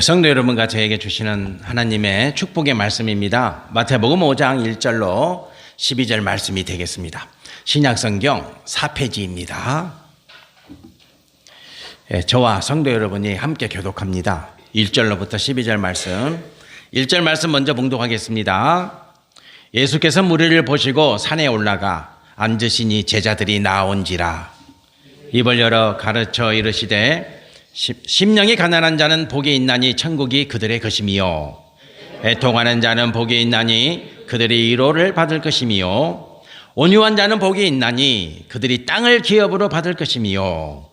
성도 여러분과 저에게 주시는 하나님의 축복의 말씀입니다. 마태복음 5장 1절로 12절 말씀이 되겠습니다. 신약성경 4페이지입니다. 저와 성도 여러분이 함께 교독합니다. 1절로부터 12절 말씀. 1절 말씀 먼저 봉독하겠습니다. 예수께서 무리를 보시고 산에 올라가 앉으시니 제자들이 나온지라. 입을 열어 가르쳐 이르시되 심령이 가난한 자는 복이 있나니 천국이 그들의 것이미요. 애통하는 자는 복이 있나니 그들이 위로를 받을 것이미요. 온유한 자는 복이 있나니 그들이 땅을 기업으로 받을 것이미요.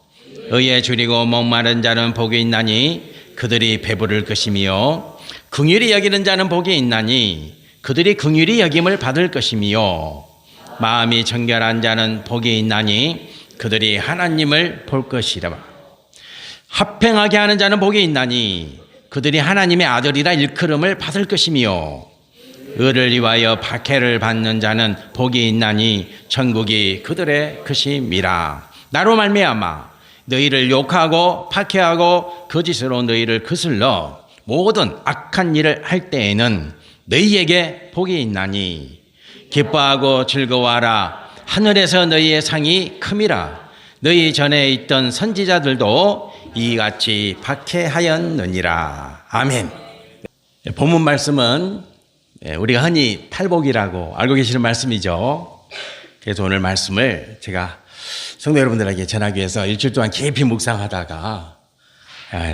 의에 줄이고 목마른 자는 복이 있나니 그들이 배부를 것이미요. 긍휼히 여기는 자는 복이 있나니 그들이 긍휼히 여김을 받을 것이미요. 마음이 정결한 자는 복이 있나니 그들이 하나님을 볼 것이라. 합행하게 하는 자는 복이 있나니 그들이 하나님의 아들이라 일컬음을 받을 것이며, 의를 위하여 박해를 받는 자는 복이 있나니 천국이 그들의 것임이라. 나로 말미암아 너희를 욕하고 박해하고 거짓으로 너희를 거슬러 모든 악한 일을 할 때에는 너희에게 복이 있나니 기뻐하고 즐거워하라. 하늘에서 너희의 상이 큼이라. 너희 전에 있던 선지자들도 이같이 박해하였느니라. 아멘. 본문 말씀은 우리가 흔히 팔복이라고 알고 계시는 말씀이죠. 그래서 오늘 말씀을 제가 성도 여러분들에게 전하기 위해서 일주일 동안 깊이 묵상하다가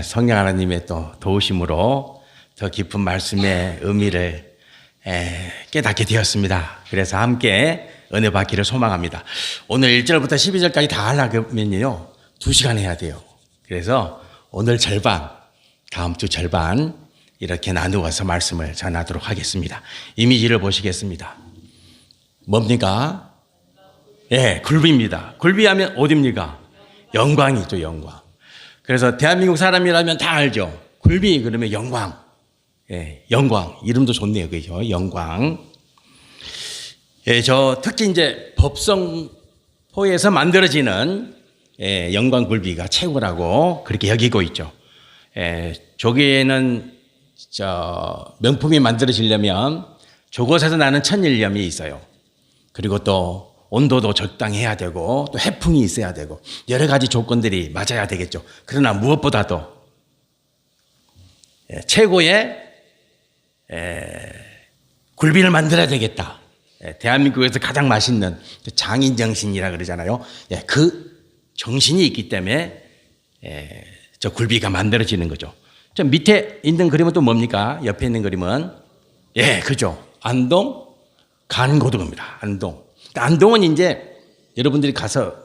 성령 하나님의 또 도우심으로 더 깊은 말씀의 의미를 깨닫게 되었습니다. 그래서 함께 은혜 받기를 소망합니다. 오늘 1절부터 12절까지 다 하려면요 2시간 해야 돼요. 그래서 오늘 절반, 다음 주 절반 이렇게 나누어서 말씀을 전하도록 하겠습니다. 이미지를 보시겠습니다. 뭡니까? 굴비입니다. 굴비하면 어디입니까? 영광이죠, 영광. 그래서 대한민국 사람이라면 다 알죠. 굴비 그러면 영광. 영광. 이름도 좋네요, 그죠? 영광. 저 특히 이제 법성포에서 만들어지는 영광 굴비가 최고라고 그렇게 여기고 있죠. 조개는 명품이 만들어지려면 저곳에서 나는 천일염이 있어요. 그리고 또 온도도 적당해야 되고 또 해풍이 있어야 되고 여러 가지 조건들이 맞아야 되겠죠. 그러나 무엇보다도 최고의 굴비를 만들어야 되겠다. 대한민국에서 가장 맛있는 장인정신이라 그러잖아요. 그 정신이 있기 때문에 저 굴비가 만들어지는 거죠. 저 밑에 있는 그림은 또 뭡니까? 옆에 있는 그림은 그죠. 안동 간고등어입니다. 안동. 안동은 이제 여러분들이 가서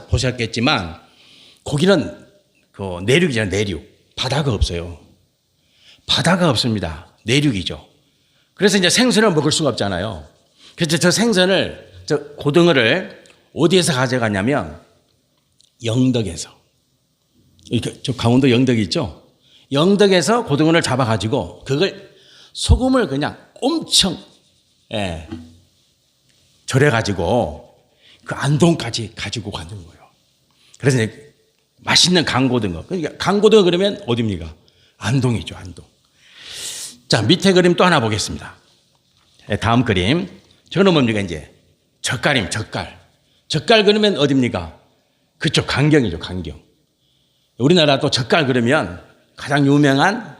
보셨겠지만 거기는 그 내륙이잖아요. 내륙. 바다가 없어요. 바다가 없습니다. 내륙이죠. 그래서 이제 생선을 먹을 수가 없잖아요. 그래서 저 생선을, 저 고등어를 어디에서 가져가냐면 영덕에서. 이렇게 저 강원도 영덕이 있죠? 영덕에서 고등어를 잡아가지고 그걸 소금을 그냥 엄청 절여가지고 그 안동까지 가지고 가는 거예요. 그래서 이제 맛있는 강고등어. 그러니까 강고등어 그러면 어디입니까? 안동이죠, 안동. 자, 밑에 그림 또 하나 보겠습니다. 다음 그림. 저거는 뭡니까, 이제? 젓갈입니다, 젓갈. 젓갈 그러면 어디입니까? 그쪽 강경이죠, 강경. 우리나라 또 젓갈 그러면 가장 유명한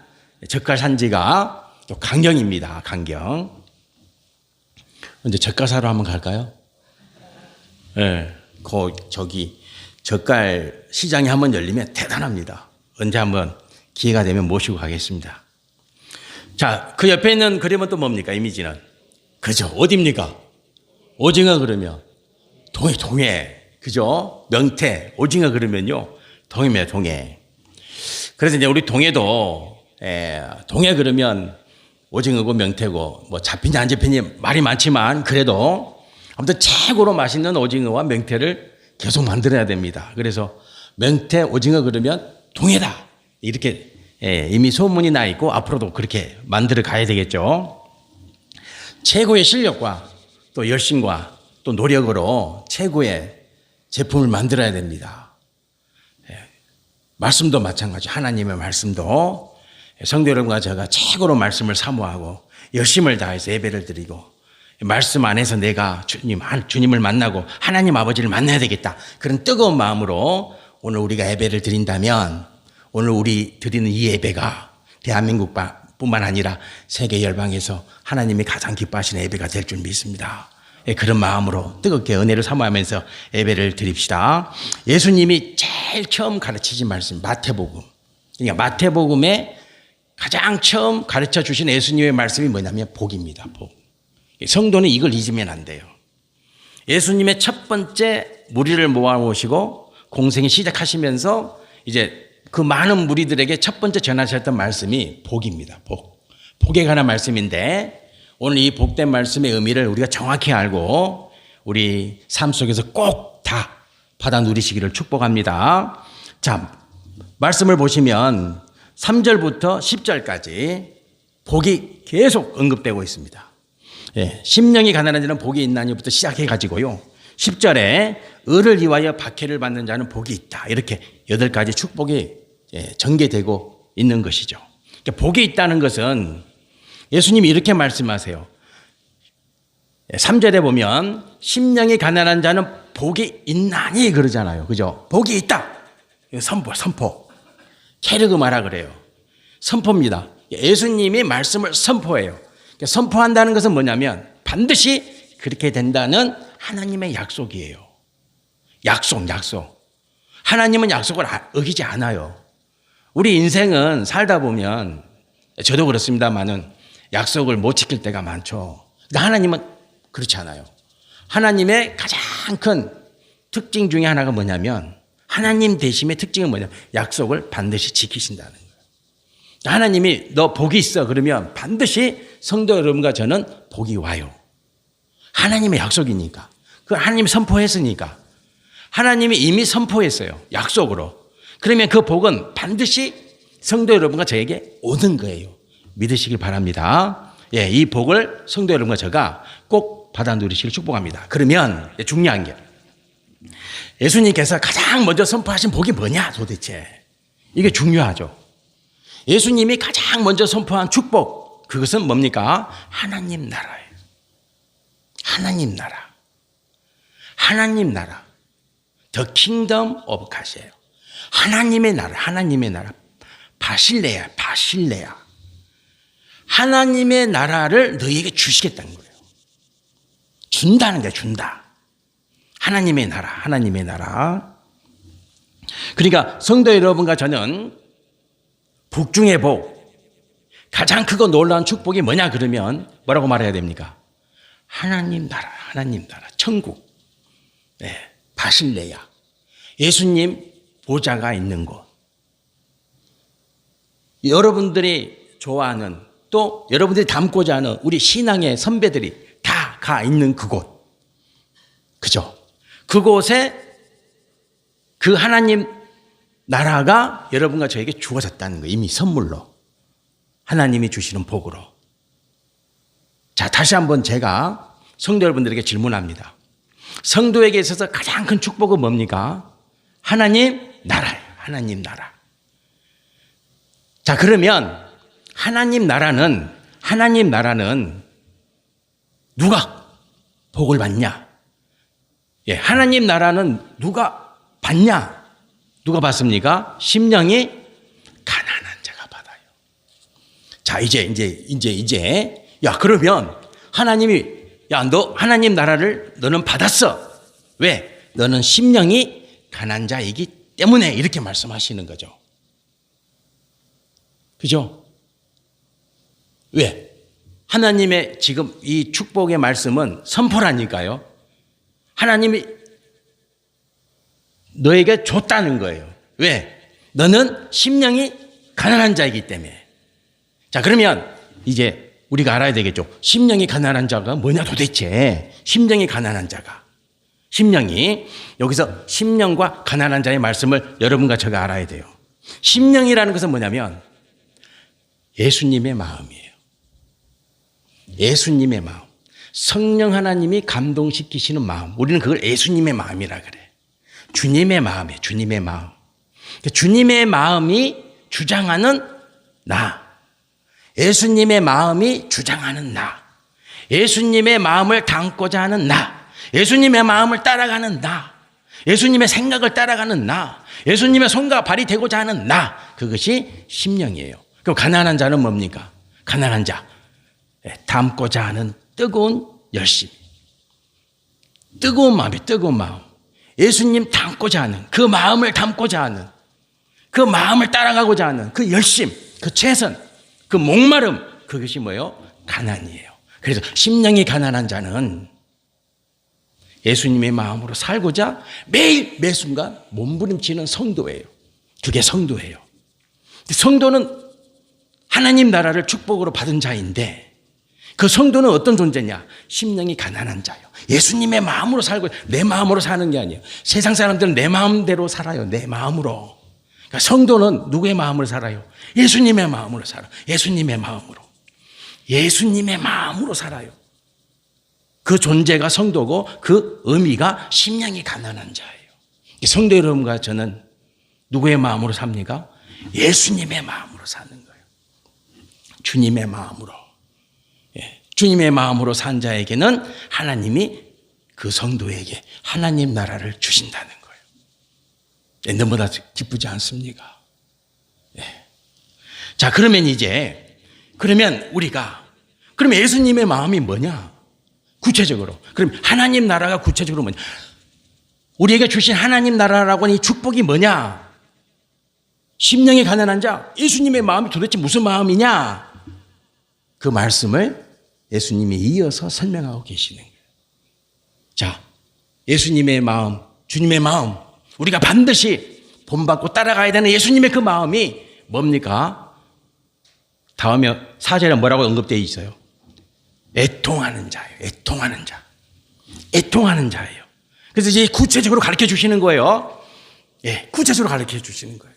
젓갈 산지가 또 강경입니다, 강경. 이제 젓갈 사러 한번 갈까요? 저기 젓갈 시장이 한번 열리면 대단합니다. 언제 한번 기회가 되면 모시고 가겠습니다. 자, 그 옆에 있는 그림은 또 뭡니까, 이미지는? 그죠, 어디입니까? 오징어 그러면 동해. 그죠? 명태, 오징어 그러면요 동해입니다, 동해. 그래서 이제 우리 동해도 동해 그러면 오징어고 명태고 뭐 잡힌지 안 잡힌지 말이 많지만 그래도 아무튼 최고로 맛있는 오징어와 명태를 계속 만들어야 됩니다. 그래서 명태, 오징어 그러면 동해다 이렇게 이미 소문이 나 있고 앞으로도 그렇게 만들어 가야 되겠죠. 최고의 실력과 또 열심과 또 노력으로 최고의 제품을 만들어야 됩니다. 말씀도 마찬가지. 하나님의 말씀도 성도 여러분과 제가 최고로 말씀을 사모하고 열심을 다해서 예배를 드리고 말씀 안에서 내가 주님을 만나고 하나님 아버지를 만나야 되겠다. 그런 뜨거운 마음으로 오늘 우리가 예배를 드린다면 오늘 우리 드리는 이 예배가 대한민국 뿐만 아니라 세계 열방에서 하나님이 가장 기뻐하시는 예배가 될 줄 믿습니다. 그런 마음으로 뜨겁게 은혜를 사모하면서 예배를 드립시다. 예수님이 제일 처음 가르치신 말씀 마태복음. 그러니까 마태복음에 가장 처음 가르쳐 주신 예수님의 말씀이 뭐냐면 복입니다. 복. 성도는 이걸 잊으면 안 돼요. 예수님의 첫 번째 무리를 모아오시고 공생이 시작하시면서 이제 그 많은 무리들에게 첫 번째 전하셨던 말씀이 복입니다. 복. 복에 관한 말씀인데 오늘 이 복된 말씀의 의미를 우리가 정확히 알고 우리 삶 속에서 꼭 다 받아 누리시기를 축복합니다. 자, 말씀을 보시면 3절부터 10절까지 복이 계속 언급되고 있습니다. 예, 심령이 가난한 자는 복이 있나니부터 시작해가지고요. 10절에 의를 위하여 박해를 받는 자는 복이 있다. 이렇게 8가지 축복이 전개되고 있는 것이죠. 그러니까 복이 있다는 것은 예수님이 이렇게 말씀하세요. 3절에 보면 심령이 가난한 자는 복이 있나니 그러잖아요. 그죠? 복이 있다. 선포. 케르그마라 그래요. 선포입니다. 예수님이 말씀을 선포해요. 그러니까 선포한다는 것은 뭐냐면 반드시 그렇게 된다는 하나님의 약속이에요. 약속. 하나님은 약속을 어기지 않아요. 우리 인생은 살다 보면 저도 그렇습니다만은 약속을 못 지킬 때가 많죠. 근데 하나님은 그렇지 않아요. 하나님의 가장 큰 특징 중에 하나가 뭐냐면 하나님 되심의 특징은 뭐냐면 약속을 반드시 지키신다는 거예요. 하나님이 너 복이 있어 그러면 반드시 성도 여러분과 저는 복이 와요. 하나님의 약속이니까. 그걸 하나님이 선포했으니까. 하나님이 이미 선포했어요. 약속으로. 그러면 그 복은 반드시 성도 여러분과 저에게 오는 거예요. 믿으시길 바랍니다. 예, 이 복을 성도 여러분과 제가 꼭 받아 누리시길 축복합니다. 그러면 중요한 게 예수님께서 가장 먼저 선포하신 복이 뭐냐 도대체. 이게 중요하죠. 예수님이 가장 먼저 선포한 축복 그것은 뭡니까? 하나님 나라예요. 하나님 나라. 하나님 나라. The kingdom of God이에요. 하나님의 나라. 바실레야. 하나님의 나라를 너희에게 주시겠다는 거예요. 준다는 게 준다. 하나님의 나라. 그러니까 성도 여러분과 저는 복 중에 복, 가장 크고 놀라운 축복이 뭐냐 그러면 뭐라고 말해야 됩니까? 하나님 나라, 천국, 네, 바실레야, 예수님 보좌가 있는 곳. 여러분들이 좋아하는 또 여러분들이 닮고자 하는 우리 신앙의 선배들이 다 가 있는 그곳. 그죠? 그곳에 그 하나님 나라가 여러분과 저에게 주어졌다는 거예요. 이미 선물로. 하나님이 주시는 복으로. 자, 다시 한번 제가 성도 여러분들에게 질문합니다. 성도에게 있어서 가장 큰 축복은 뭡니까? 하나님 나라예요. 하나님 나라. 자, 그러면 하나님 나라는 누가 복을 받냐? 예, 하나님 나라는 누가 받냐? 누가 받습니까? 심령이 가난한 자가 받아요. 자, 이제 야, 그러면 하나님이 너 하나님 나라를 너는 받았어. 왜? 너는 심령이 가난한 자이기 때문에 이렇게 말씀하시는 거죠. 그죠? 왜? 하나님의 지금 이 축복의 말씀은 선포라니까요. 하나님이 너에게 줬다는 거예요. 왜? 너는 심령이 가난한 자이기 때문에. 자, 그러면 이제 우리가 알아야 되겠죠. 심령이 가난한 자가 뭐냐 도대체. 심령이 가난한 자가. 심령이. 여기서 심령과 가난한 자의 말씀을 여러분과 제가 알아야 돼요. 심령이라는 것은 뭐냐면 예수님의 마음이에요. 예수님의 마음. 성령 하나님이 감동시키시는 마음. 우리는 그걸 예수님의 마음이라 그래. 주님의 마음이에요. 주님의 마음. 주님의 마음이 주장하는 나. 예수님의 마음이 주장하는 나, 예수님의 마음을 담고자 하는 나, 예수님의 마음을 따라가는 나, 예수님의 생각을 따라가는 나, 예수님의 손과 발이 되고자 하는 나, 그것이 심령이에요. 그럼 가난한 자는 뭡니까? 가난한 자, 담고자 하는 뜨거운 열심, 뜨거운 마음이 뜨거운 마음, 예수님 담고자 하는 그 마음을 담고자 하는 그 마음을 따라가고자 하는 그 열심, 그 최선, 그 목마름, 그것이 뭐예요? 가난이에요. 그래서 심령이 가난한 자는 예수님의 마음으로 살고자 매일 매순간 몸부림치는 성도예요. 그게 성도예요. 성도는 하나님 나라를 축복으로 받은 자인데 그 성도는 어떤 존재냐? 심령이 가난한 자예요. 예수님의 마음으로 살고 내 마음으로 사는 게 아니에요. 세상 사람들은 내 마음대로 살아요. 내 마음으로. 그러니까 성도는 누구의 마음으로 살아요? 예수님의 마음으로 살아요. 예수님의 마음으로. 예수님의 마음으로 살아요. 그 존재가 성도고 그 의미가 심령이 가난한 자예요. 성도 여러분과 저는 누구의 마음으로 삽니까? 예수님의 마음으로 사는 거예요. 주님의 마음으로. 주님의 마음으로 산 자에게는 하나님이 그 성도에게 하나님 나라를 주신다는 거예요. 너무나 기쁘지 않습니까? 자, 그러면 그러면 예수님의 마음이 뭐냐? 구체적으로. 그럼 하나님 나라가 구체적으로 뭐냐? 우리에게 주신 하나님 나라라고 하는 이 축복이 뭐냐? 심령이 가난한 자, 예수님의 마음이 도대체 무슨 마음이냐? 그 말씀을 예수님이 이어서 설명하고 계시는 거예요. 자, 예수님의 마음, 주님의 마음, 우리가 반드시 본받고 따라가야 되는 예수님의 그 마음이 뭡니까? 다음에 4절에 뭐라고 언급되어 있어요? 애통하는 자예요. 애통하는 자. 애통하는 자예요. 그래서 이제 구체적으로 가르쳐 주시는 거예요. 구체적으로 가르쳐 주시는 거예요.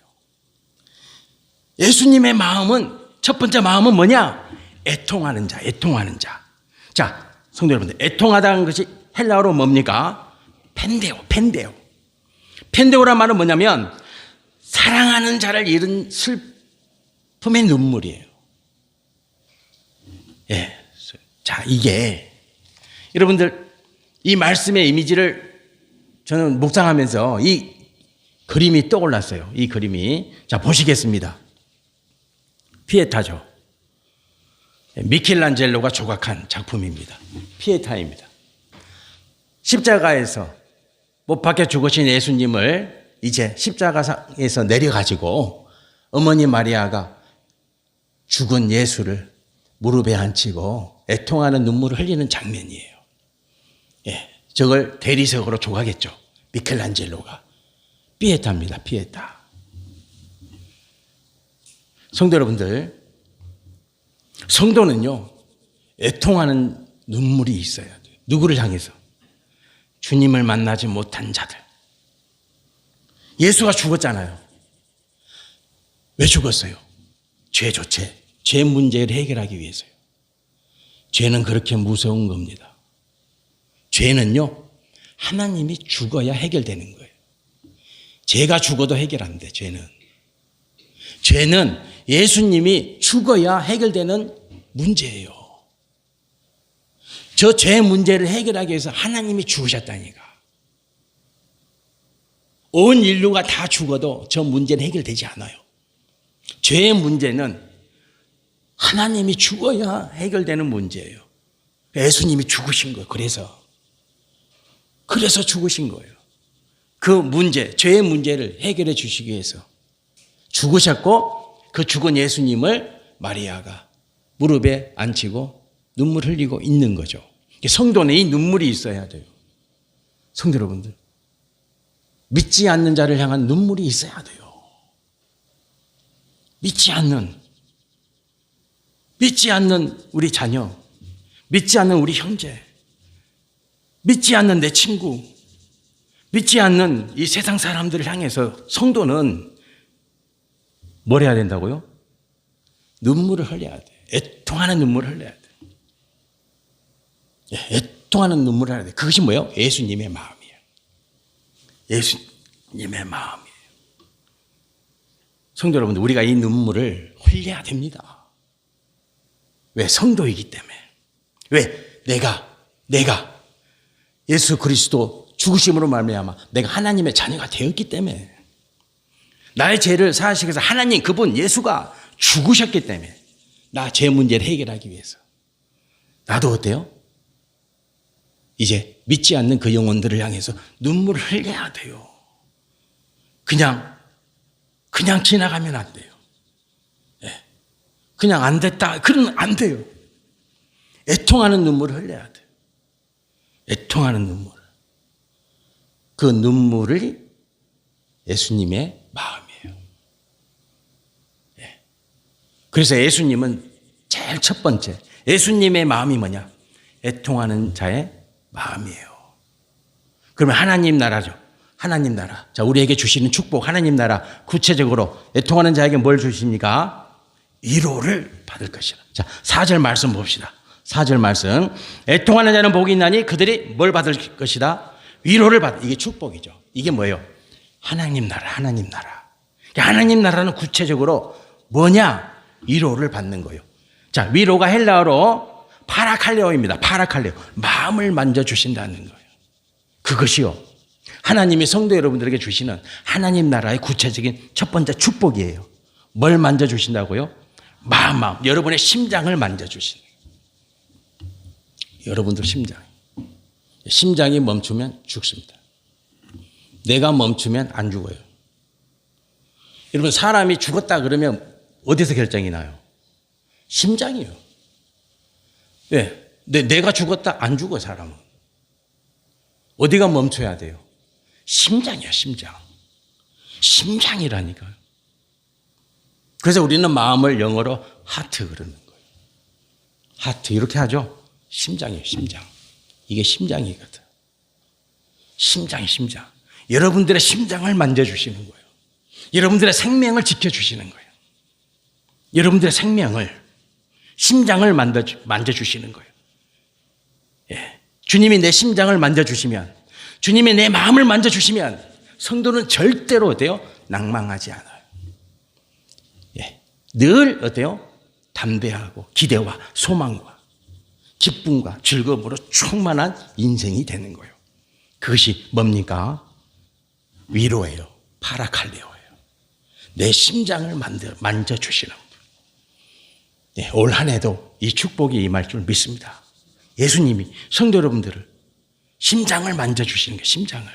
예수님의 마음은, 첫 번째 마음은 뭐냐? 애통하는 자, 애통하는 자. 자, 성도 여러분들, 애통하다는 것이 헬라어로 뭡니까? 펜데오. 펜데오란 말은 뭐냐면 사랑하는 자를 잃은 슬픔의 눈물이에요. 자, 이게 여러분들 이 말씀의 이미지를 저는 묵상하면서 이 그림이 떠올랐어요. 이 그림이. 자, 보시겠습니다. 피에타죠. 미켈란젤로가 조각한 작품입니다. 피에타입니다. 십자가에서 못 박혀 죽으신 예수님을 이제 십자가에서 내려가지고 어머니 마리아가 죽은 예수를 무릎에 앉히고 애통하는 눈물을 흘리는 장면이에요. 저걸 대리석으로 조각했죠. 미켈란젤로가. 피에타입니다. 피에타. 성도 여러분들, 성도는요, 애통하는 눈물이 있어야 돼요. 누구를 향해서? 주님을 만나지 못한 자들. 예수가 죽었잖아요. 왜 죽었어요? 죄죠, 죄. 죄 문제를 해결하기 위해서요. 죄는 그렇게 무서운 겁니다. 죄는요, 하나님이 죽어야 해결되는 거예요. 죄가 죽어도 해결 안 돼, 죄는. 죄는 예수님이 죽어야 해결되는 문제예요. 저 죄 문제를 해결하기 위해서 하나님이 죽으셨다니까. 온 인류가 다 죽어도 저 문제는 해결되지 않아요. 죄의 문제는 하나님이 죽어야 해결되는 문제예요. 예수님이 죽으신 거예요. 그래서 죽으신 거예요. 그 문제, 죄의 문제를 해결해 주시기 위해서 죽으셨고, 그 죽은 예수님을 마리아가 무릎에 앉히고 눈물 흘리고 있는 거죠. 성도는 이 눈물이 있어야 돼요. 성도 여러분들, 믿지 않는 자를 향한 눈물이 있어야 돼요. 믿지 않는 우리 자녀, 믿지 않는 우리 형제, 믿지 않는 내 친구, 믿지 않는 이 세상 사람들을 향해서 성도는 뭘 해야 된다고요? 눈물을 흘려야 돼. 애통하는 눈물을 흘려야 돼. 애통하는 눈물을 흘려야 돼. 그것이 뭐예요? 예수님의 마음이에요. 예수님의 마음이에요. 성도 여러분들, 우리가 이 눈물을 흘려야 됩니다. 왜? 성도이기 때문에. 왜? 내가 예수 그리스도 죽으심으로 말미암아 내가 하나님의 자녀가 되었기 때문에, 나의 죄를 사하시기 위해서 하나님 그분 예수가 죽으셨기 때문에, 나 죄 문제를 해결하기 위해서 나도 어때요? 이제 믿지 않는 그 영혼들을 향해서 눈물을 흘려야 돼요. 그냥 지나가면 안 돼요. 예. 그냥 안 됐다 그러면 안 돼요. 애통하는 눈물을 흘려야 돼요. 애통하는 눈물. 그 눈물이 예수님의 마음이에요. 예. 그래서 예수님은 제일 첫 번째, 예수님의 마음이 뭐냐? 애통하는 자의 마음이에요. 그러면 하나님 나라죠. 하나님 나라. 자, 우리에게 주시는 축복, 하나님 나라. 구체적으로 애통하는 자에게 뭘 주십니까? 위로를 받을 것이라. 자, 4절 말씀 봅시다. 4절 말씀. 애통하는 자는 복이 있나니 그들이 뭘 받을 것이다? 위로를 받을. 이게 축복이죠. 이게 뭐예요? 하나님 나라, 하나님 나라. 하나님 나라는 구체적으로 뭐냐? 위로를 받는 거예요. 자, 위로가 헬라어로 파라칼레오입니다. 파라칼레오. 마음을 만져주신다는 거예요. 그것이요, 하나님이 성도 여러분들에게 주시는 하나님 나라의 구체적인 첫 번째 축복이에요. 뭘 만져주신다고요? 마음. 여러분의 심장을 만져주시는 거예요. 여러분들 심장이 멈추면 죽습니다. 내가 멈추면 안 죽어요. 여러분, 사람이 죽었다 그러면 어디서 결정이 나요? 심장이요. 왜? 내가 죽었다 안 죽어, 사람은. 어디가 멈춰야 돼요? 심장이야, 심장. 심장이라니까요. 그래서 우리는 마음을 영어로 하트 그러는 거예요. 하트 이렇게 하죠? 심장이에요, 심장. 이게 심장이거든. 심장. 여러분들의 심장을 만져주시는 거예요. 여러분들의 생명을 지켜주시는 거예요. 여러분들의 생명을, 심장을 만져주시는 거예요. 예. 주님이 내 심장을 만져주시면, 주님이 내 마음을 만져주시면 성도는 절대로 어때요? 낭망하지 않아요. 예. 늘 어때요? 담대하고 기대와 소망과 기쁨과 즐거움으로 충만한 인생이 되는 거예요. 그것이 뭡니까? 위로예요. 파라칼레오예요. 내 심장을 만져주시는 분. 예, 올 한 해도 이 축복이 임할 줄 믿습니다. 예수님이 성도 여러분들을 심장을 만져주시는 거예요. 심장을.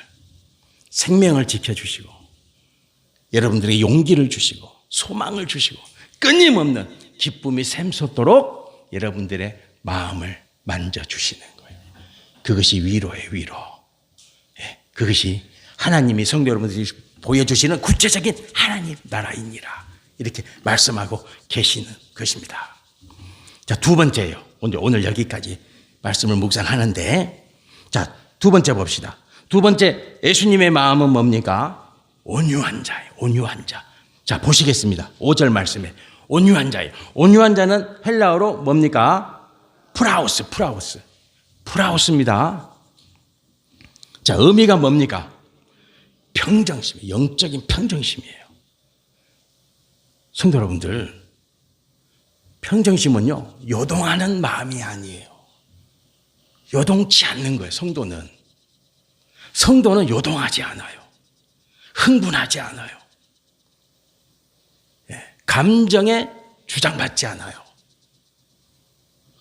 생명을 지켜주시고 여러분들에게 용기를 주시고 소망을 주시고 끊임없는 기쁨이 샘솟도록 여러분들의 마음을 만져주시는 거예요. 그것이 위로예요. 위로. 예, 그것이 하나님이 성도 여러분들이 보여주시는 구체적인 하나님 나라이니라, 이렇게 말씀하고 계시는 것입니다. 자, 두 번째예요. 오늘 여기까지 말씀을 묵상하는데, 자, 두 번째 봅시다. 두 번째, 예수님의 마음은 뭡니까? 온유한 자예요. 온유한 자. 자, 보시겠습니다. 5절 말씀에 온유한 자예요. 온유한 자는 헬라어로 뭡니까? 프라우스입니다. 자, 의미가 뭡니까? 평정심, 영적인 평정심이에요. 성도 여러분들, 평정심은요, 요동하는 마음이 아니에요. 요동치 않는 거예요. 성도는 요동하지 않아요. 흥분하지 않아요. 예, 감정에 주장받지 않아요.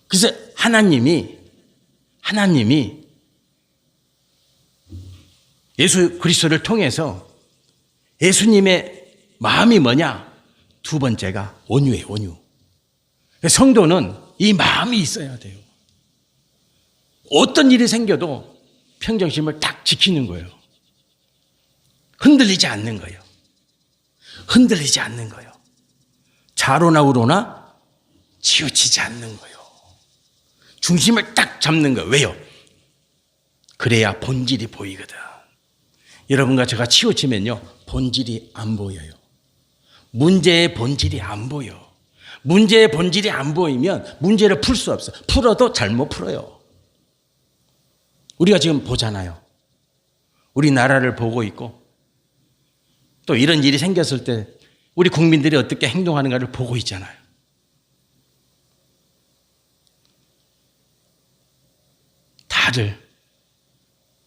그래서 하나님이 예수 그리스도를 통해서 예수님의 마음이 뭐냐? 두 번째가 온유예요. 온유. 성도는 이 마음이 있어야 돼요. 어떤 일이 생겨도 평정심을 딱 지키는 거예요. 흔들리지 않는 거예요. 좌로나 우로나 치우치지 않는 거예요. 중심을 딱 잡는 거예요. 왜요? 그래야 본질이 보이거든. 여러분과 제가 치우치면요, 본질이 안 보여요. 문제의 본질이 안 보여. 문제의 본질이 안 보이면 문제를 풀 수 없어요. 풀어도 잘못 풀어요. 우리가 지금 보잖아요. 우리 나라를 보고 있고, 또 이런 일이 생겼을 때 우리 국민들이 어떻게 행동하는가를 보고 있잖아요. 다들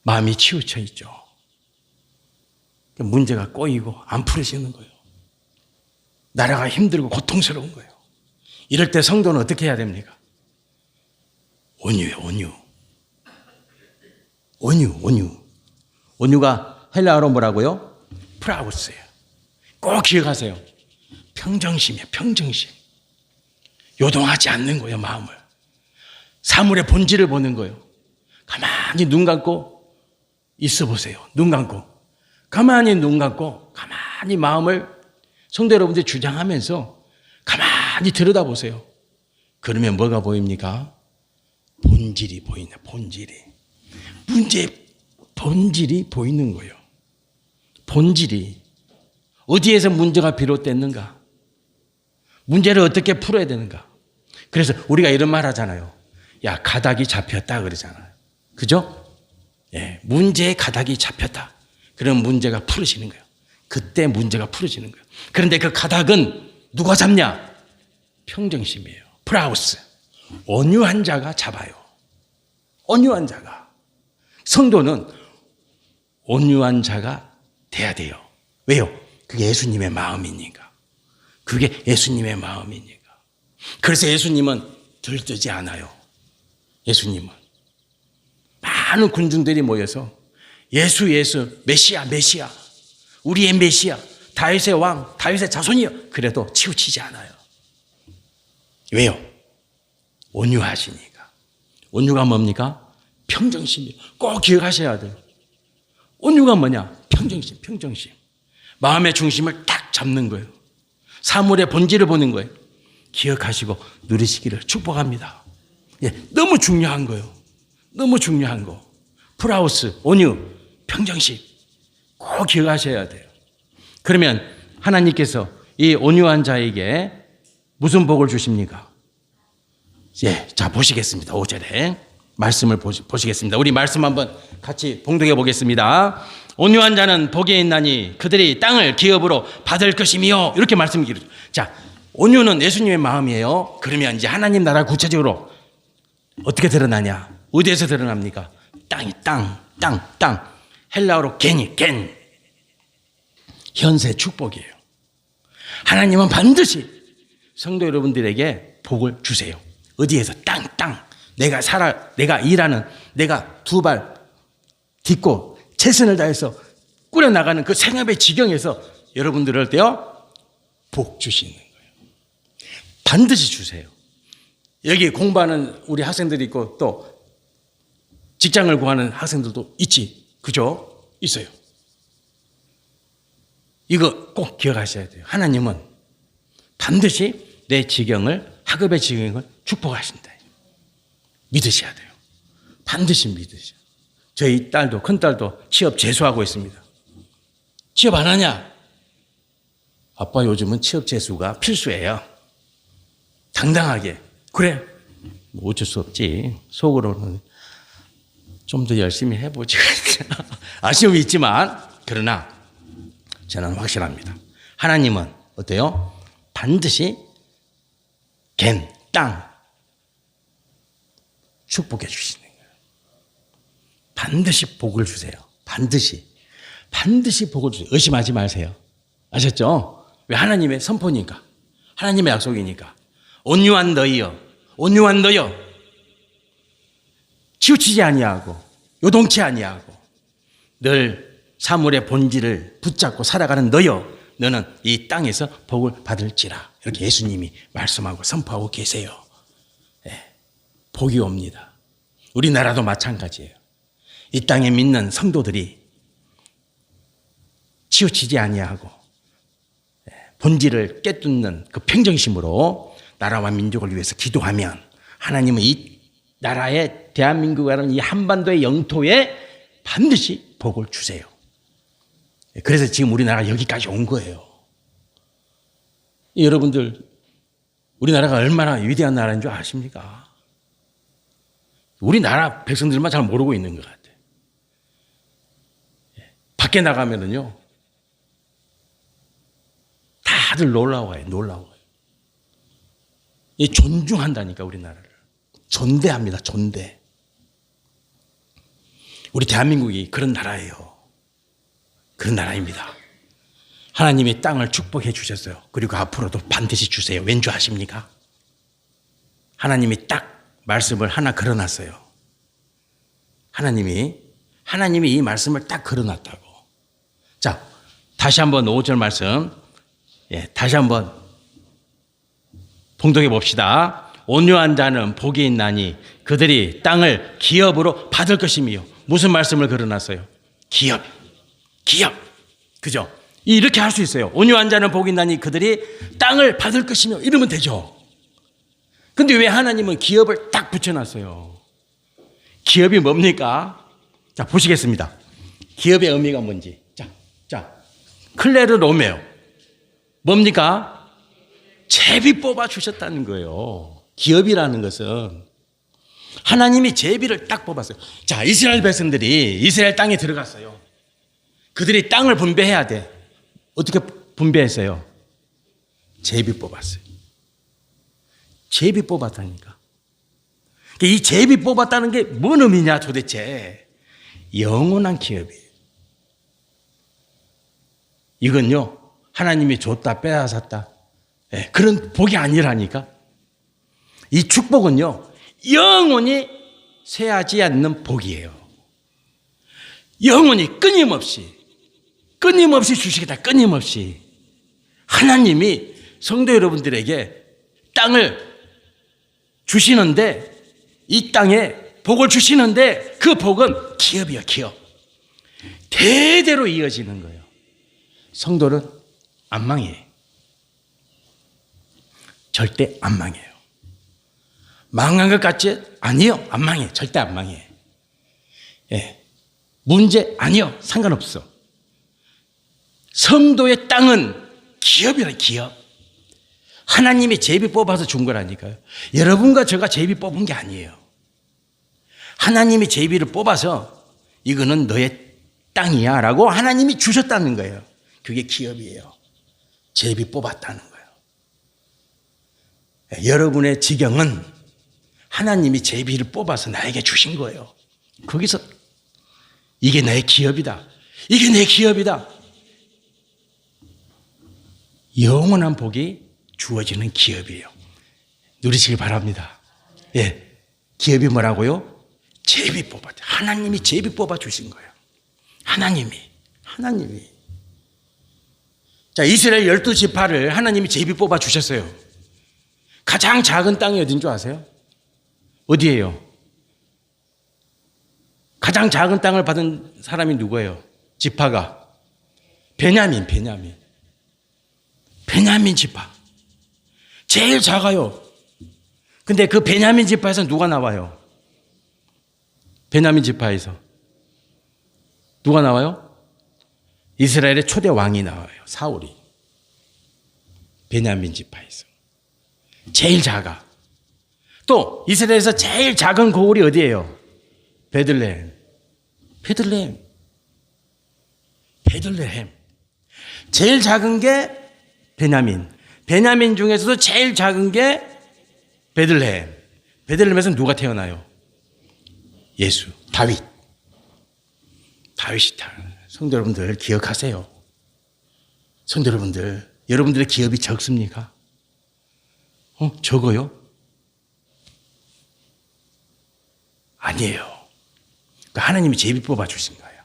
마음이 치우쳐 있죠. 문제가 꼬이고 안 풀어지는 거예요. 나라가 힘들고 고통스러운 거예요. 이럴 때 성도는 어떻게 해야 됩니까? 온유예요, 온유. 온유, 온유. 온유가 헬라어로 뭐라고요? 프라우스예요. 꼭 기억하세요. 평정심이에요, 평정심. 요동하지 않는 거예요, 마음을. 사물의 본질을 보는 거예요. 가만히 눈 감고 있어 보세요. 눈 감고. 가만히 눈 감고 가만히 마음을 성도 여러분들 주장하면서 가만히 들여다보세요. 그러면 뭐가 보입니까? 본질이 보이네, 본질이. 문제의 본질이 보이는 거예요. 본질이. 어디에서 문제가 비롯됐는가? 문제를 어떻게 풀어야 되는가? 그래서 우리가 이런 말 하잖아요. 야, 가닥이 잡혔다 그러잖아요. 그죠? 예, 문제의 가닥이 잡혔다. 그럼 문제가 풀어지는 거예요. 그때 문제가 풀어지는 거예요. 그런데 그 가닥은 누가 잡냐? 평정심이에요. 프라우스. 온유한 자가 잡아요. 온유한 자가. 성도는 온유한 자가 돼야 돼요. 왜요? 그게 예수님의 마음이니까. 그게 예수님의 마음이니까. 그래서 예수님은 들뜨지 않아요. 예수님은. 많은 군중들이 모여서 예수, 예수, 메시아, 메시아, 우리의 메시아, 다윗의 왕, 다윗의 자손이요. 그래도 치우치지 않아요. 왜요? 온유하시니까. 온유가 뭡니까? 평정심이에요. 꼭 기억하셔야 돼요. 온유가 뭐냐? 평정심, 평정심. 마음의 중심을 딱 잡는 거예요. 사물의 본질을 보는 거예요. 기억하시고 누리시기를 축복합니다. 예, 너무 중요한 거예요. 너무 중요한 거. 프라우스, 온유, 평정심. 꼭 기억하셔야 돼요. 그러면 하나님께서 이 온유한 자에게 무슨 복을 주십니까? 예, 자, 보시겠습니다. 5절에. 말씀을 보시겠습니다. 우리 말씀 한번 같이 봉독해 보겠습니다. 온유한 자는 복이 있나니 그들이 땅을 기업으로 받을 것이며, 이렇게 말씀드리죠. 자, 온유는 예수님의 마음이에요. 그러면 이제 하나님 나라 구체적으로 어떻게 드러나냐? 어디에서 드러납니까? 땅이 땅. 헬라어로 겐이 겐. 현세 축복이에요. 하나님은 반드시 성도 여러분들에게 복을 주세요. 어디에서? 땅. 내가 일하는, 내가 두 발 딛고 최선을 다해서 꾸려나가는 그 생업의 지경에서 여러분들을 때요 복 주시는 거예요. 반드시 주세요. 여기 공부하는 우리 학생들이 있고 또 직장을 구하는 학생들도 있지. 그죠? 있어요. 이거 꼭 기억하셔야 돼요. 하나님은 반드시 내 지경을, 학업의 지경을 축복하신다. 믿으셔야 돼요. 반드시 믿으셔야 돼요. 저희 딸도, 큰딸도 취업 재수하고 있습니다. 취업 안 하냐? 아빠 요즘은 취업 재수가 필수예요. 당당하게. 그래. 뭐 어쩔 수 없지. 속으로는 좀 더 열심히 해보지. 아쉬움이 있지만, 그러나 저는 확실합니다. 하나님은 어때요? 반드시 땅 축복해 주시는 거예요. 반드시 복을 주세요. 반드시 복을 주세요. 의심하지 마세요. 아셨죠? 왜? 하나님의 선포니까. 하나님의 약속이니까. 온유한 너희여, 치우치지 아니하고 요동치 아니하고 늘 사물의 본질을 붙잡고 살아가는 너여, 너는 이 땅에서 복을 받을지라. 이렇게 예수님이 말씀하고 선포하고 계세요. 네, 복이 옵니다. 우리나라도 마찬가지예요. 이 땅에 믿는 성도들이 치우치지 아니하고 본질을 깨뚫는 그 평정심으로 나라와 민족을 위해서 기도하면 하나님은 이 나라의 대한민국이라는 이 한반도의 영토에 반드시 복을 주세요. 그래서 지금 우리나라가 여기까지 온 거예요. 여러분들, 우리나라가 얼마나 위대한 나라인 줄 아십니까? 우리나라 백성들만 잘 모르고 있는 것 같아요. 밖에 나가면은요, 다들 놀라워요. 존중한다니까, 우리나라를. 존대합니다, 존대. 우리 대한민국이 그런 나라예요. 그런 나라입니다. 하나님이 땅을 축복해 주셨어요. 그리고 앞으로도 반드시 주세요. 왠 줄 아십니까? 하나님이 딱 말씀을 하나 걸어놨어요. 하나님이 이 말씀을 딱 걸어놨다고. 자, 다시 한번 5절 말씀, 다시 한번 봉독해 봅시다. 온유한 자는 복이 있나니 그들이 땅을 기업으로 받을 것이며. 무슨 말씀을 걸어놨어요? 기업. 그죠? 이렇게 할 수 있어요. 온유한 자는 복이 있나니 그들이 땅을 받을 것이며. 이러면 되죠. 근데 왜 하나님은 기업을 딱 붙여놨어요? 기업이 뭡니까? 자, 보시겠습니다. 기업의 의미가 뭔지. 자, 클레르 로메오. 뭡니까? 제비 뽑아 주셨다는 거예요. 기업이라는 것은 하나님이 제비를 딱 뽑았어요. 자, 이스라엘 백성들이 이스라엘 땅에 들어갔어요. 그들이 땅을 분배해야 돼. 어떻게 분배했어요? 제비 뽑았어요. 제비 뽑았다니까. 이 제비 뽑았다는 게 뭔 의미냐 도대체. 영원한 기업이에요. 이건요, 하나님이 줬다 빼앗았다, 그런 복이 아니라니까. 이 축복은요, 영원히 쇠하지 않는 복이에요. 영원히 끊임없이 주시겠다. 끊임없이. 하나님이 성도 여러분들에게 땅을 주시는데, 이 땅에 복을 주시는데 그 복은 기업이에요. 기업. 대대로 이어지는 거예요. 성도는 안 망해요. 절대 안 망해요. 망한 것 같지? 아니요. 안 망해. 절대 안 망해. 문제 아니요. 상관없어. 성도의 땅은 기업이라. 기업. 하나님이 제비 뽑아서 준 거라니까요. 여러분과 제가 제비 뽑은 게 아니에요. 하나님이 제비를 뽑아서 이거는 너의 땅이야 라고 하나님이 주셨다는 거예요. 그게 기업이에요. 제비 뽑았다는 거예요. 여러분의 지경은 하나님이 제비를 뽑아서 나에게 주신 거예요. 거기서 이게 내 기업이다. 이게 내 기업이다. 영원한 복이 주어지는 기업이에요. 누리시길 바랍니다. 기업이 뭐라고요? 제비 뽑아. 하나님이 제비 뽑아 주신 거예요. 하나님이. 자, 이스라엘 12지파를 하나님이 제비 뽑아 주셨어요. 가장 작은 땅이 어딘 줄 아세요? 어디예요? 가장 작은 땅을 받은 사람이 누구예요? 지파가. 베냐민 지파. 제일 작아요. 근데 그 베냐민 지파에서 누가 나와요? 베냐민 지파에서 누가 나와요? 이스라엘의 초대 왕이 나와요. 사울이. 베냐민 지파에서. 제일 작아. 또 이스라엘에서 제일 작은 고을이 어디예요? 베들레헴. 제일 작은 게 베냐민 중에서도 제일 작은 게 베들레헴. 베들레헴에서 누가 태어나요? 예수, 다윗이 성도 여러분들 기억하세요. 성도 여러분들, 여러분들의 기업이 적습니까? 적어요? 아니에요. 그러니까 하나님이 제비 뽑아 주신 거예요.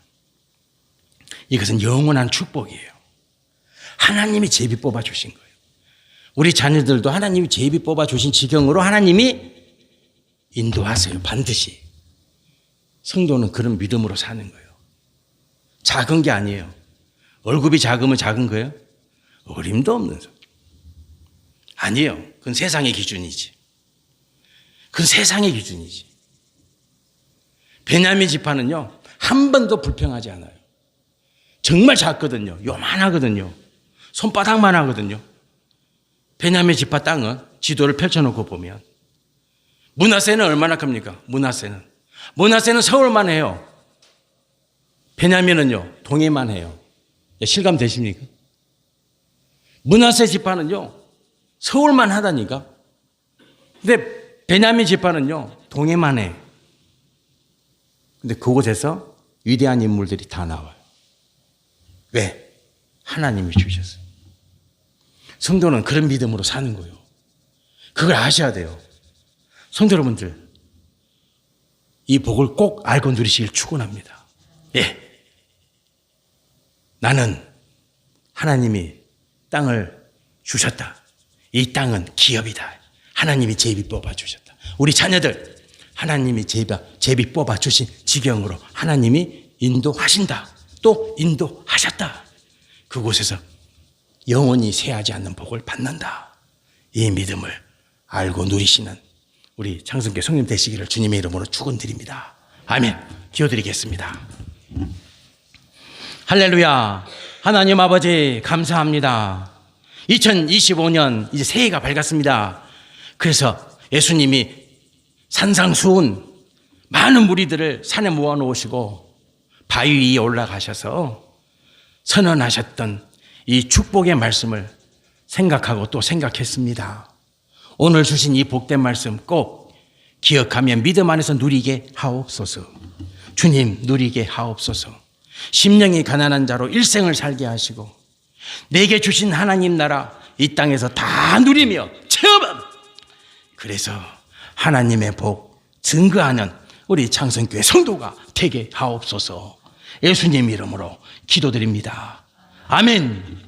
이것은 영원한 축복이에요. 하나님이 제비 뽑아 주신 거예요. 우리 자녀들도 하나님이 제비 뽑아 주신 지경으로 하나님이 인도하세요. 반드시. 성도는 그런 믿음으로 사는 거예요. 작은 게 아니에요. 월급이 작으면 작은 거예요? 어림도 없는 소리. 아니에요. 그건 세상의 기준이지. 베냐민 지파는요, 한 번도 불평하지 않아요. 정말 작거든요. 요만하거든요. 손바닥만 하거든요. 베냐민 지파 땅은 지도를 펼쳐놓고 보면 므낫세는 얼마나 큽니까? 므낫세는 서울만 해요. 베냐민은요, 동해만 해요. 실감 되십니까? 므낫세 지파는요, 서울만 하다니까. 근데 베냐민 지파는요, 동해만 해. 근데 그곳에서 위대한 인물들이 다 나와요. 왜? 하나님이 주셨어요. 성도는 그런 믿음으로 사는 거예요. 그걸 아셔야 돼요. 성도 여러분들, 이 복을 꼭 알고 누리시길 축원합니다. 예. 나는 하나님이 땅을 주셨다. 이 땅은 기업이다. 하나님이 제비 뽑아 주셨다. 우리 자녀들 하나님이 제비 뽑아 주신 지경으로 하나님이 인도하신다. 또 인도하셨다. 그곳에서 영원히 쇠하지 않는 복을 받는다. 이 믿음을 알고 누리시는 우리 창성교회 성님 되시기를 주님의 이름으로 축원드립니다. 아멘. 기도드리겠습니다. 할렐루야. 하나님 아버지 감사합니다. 2025년 이제 새해가 밝았습니다. 그래서 예수님이 산상수훈 많은 무리들을 산에 모아놓으시고 바위 위에 올라가셔서 선언하셨던 이 축복의 말씀을 생각하고 또 생각했습니다. 오늘 주신 이 복된 말씀 꼭 기억하며 믿음 안에서 누리게 하옵소서. 주님 누리게 하옵소서. 심령이 가난한 자로 일생을 살게 하시고 내게 주신 하나님 나라 이 땅에서 다 누리며 체험함. 그래서 하나님의 복 증거하는 우리 창성교회 성도가 되게 하옵소서. 예수님 이름으로 기도드립니다. 아멘.